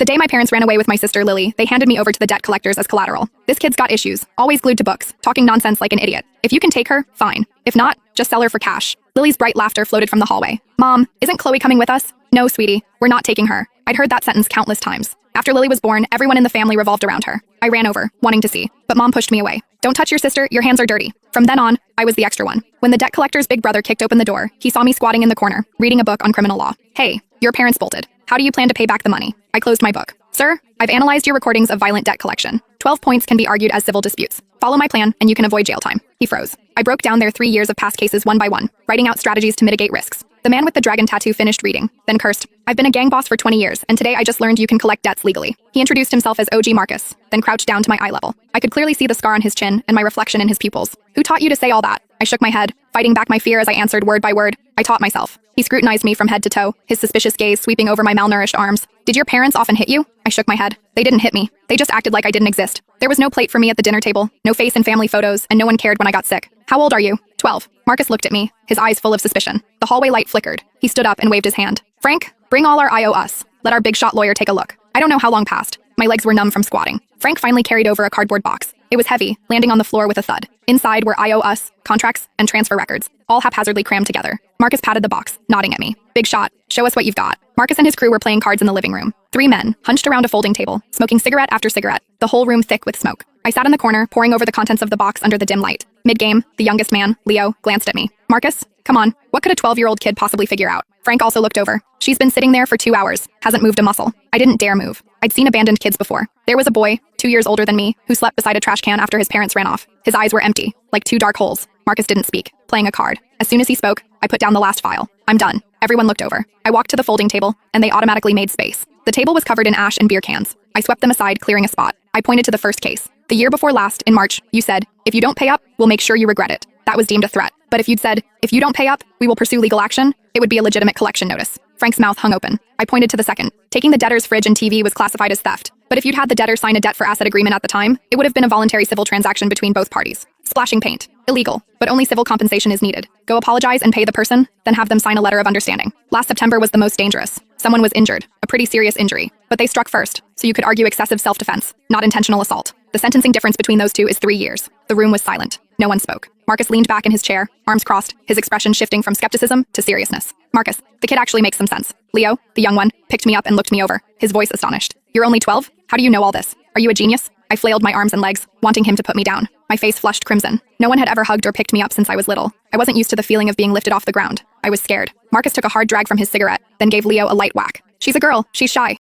The day my parents ran away with my sister Lily, they handed me over to the debt collectors as collateral. This kid's got issues, always glued to books, talking nonsense like an idiot. If you can take her, fine. If not, just sell her for cash. Lily's bright laughter floated from the hallway. Mom, isn't Chloe coming with us? No, sweetie, we're not taking her. I'd heard that sentence countless times. After Lily was born, everyone in the family revolved around her. I ran over, wanting to see, but Mom pushed me away. Don't touch your sister, your hands are dirty. From then on, I was the extra one. When the debt collector's big brother kicked open the door, he saw me squatting in the corner, reading a book on criminal law. Hey, your parents bolted. How do you plan to pay back the money? I closed my book. Sir, I've analyzed your recordings of violent debt collection. 12 points can be argued as civil disputes. Follow my plan, and you can avoid jail time. He froze. I broke down their 3 years of past cases one by one, writing out strategies to mitigate risks. The man with the dragon tattoo finished reading, then cursed. I've been a gang boss for 20 years, and today I just learned you can collect debts legally. He introduced himself as OG Marcus, then crouched down to my eye level. I could clearly see the scar on his chin and my reflection in his pupils. Who taught you to say all that? I shook my head, fighting back my fear as I answered word by word. I taught myself. He scrutinized me from head to toe, his suspicious gaze sweeping over my malnourished arms. Did your parents often hit you? I shook my head. They didn't hit me. They just acted like I didn't exist. There was no plate for me at the dinner table, no face in family photos, and no one cared when I got sick. How old are you? 12. Marcus looked at me, his eyes full of suspicion. The hallway light flickered. He stood up and waved his hand. Frank, bring all our IOUs. Let our big shot lawyer take a look. I don't know how long passed. My legs were numb from squatting. Frank finally carried over a cardboard box. It was heavy, landing on the floor with a thud. Inside were IOUs, contracts, and transfer records, all haphazardly crammed together. Marcus patted the box, nodding at me. Big shot, show us what you've got. Marcus and his crew were playing cards in the living room. 3 men, hunched around a folding table, smoking cigarette after cigarette, the whole room thick with smoke. I sat in the corner, poring over the contents of the box under the dim light. Mid-game, the youngest man, Leo, glanced at me. Marcus, come on, what could a 12-year-old kid possibly figure out? Frank also looked over. She's been sitting there for 2 hours, hasn't moved a muscle. I didn't dare move. I'd seen abandoned kids before. There was a boy, 2 years older than me, who slept beside a trash can after his parents ran off. His eyes were empty, like 2 dark holes. Marcus didn't speak, playing a card. As soon as he spoke, I put down the last file. I'm done. Everyone looked over. I walked to the folding table, and they automatically made space. The table was covered in ash and beer cans. I swept them aside, clearing a spot. I pointed to the first case. The year before last, in March, you said, if you don't pay up, we'll make sure you regret it. That was deemed a threat. But if you'd said, if you don't pay up, we will pursue legal action, it would be a legitimate collection notice. Frank's mouth hung open. I pointed to the second. Taking the debtor's fridge and TV was classified as theft. But if you'd had the debtor sign a debt for asset agreement at the time, it would have been a voluntary civil transaction between both parties. Splashing paint. Illegal, but only civil compensation is needed. Go apologize and pay the person, then have them sign a letter of understanding. Last September was the most dangerous. Someone was injured, a pretty serious injury, but they struck first, so you could argue excessive self-defense, not intentional assault. The sentencing difference between those two is 3 years. The room was silent. No one spoke. Marcus leaned back in his chair, arms crossed, his expression shifting from skepticism to seriousness. Marcus, the kid actually makes some sense. Leo, the young one, picked me up and looked me over, his voice astonished. You're only 12? How do you know all this? Are you a genius? I flailed my arms and legs, wanting him to put me down. My face flushed crimson. No one had ever hugged or picked me up since I was little. I wasn't used to the feeling of being lifted off the ground. I was scared. Marcus took a hard drag from his cigarette, then gave Leo a light whack. She's a girl. She's shy.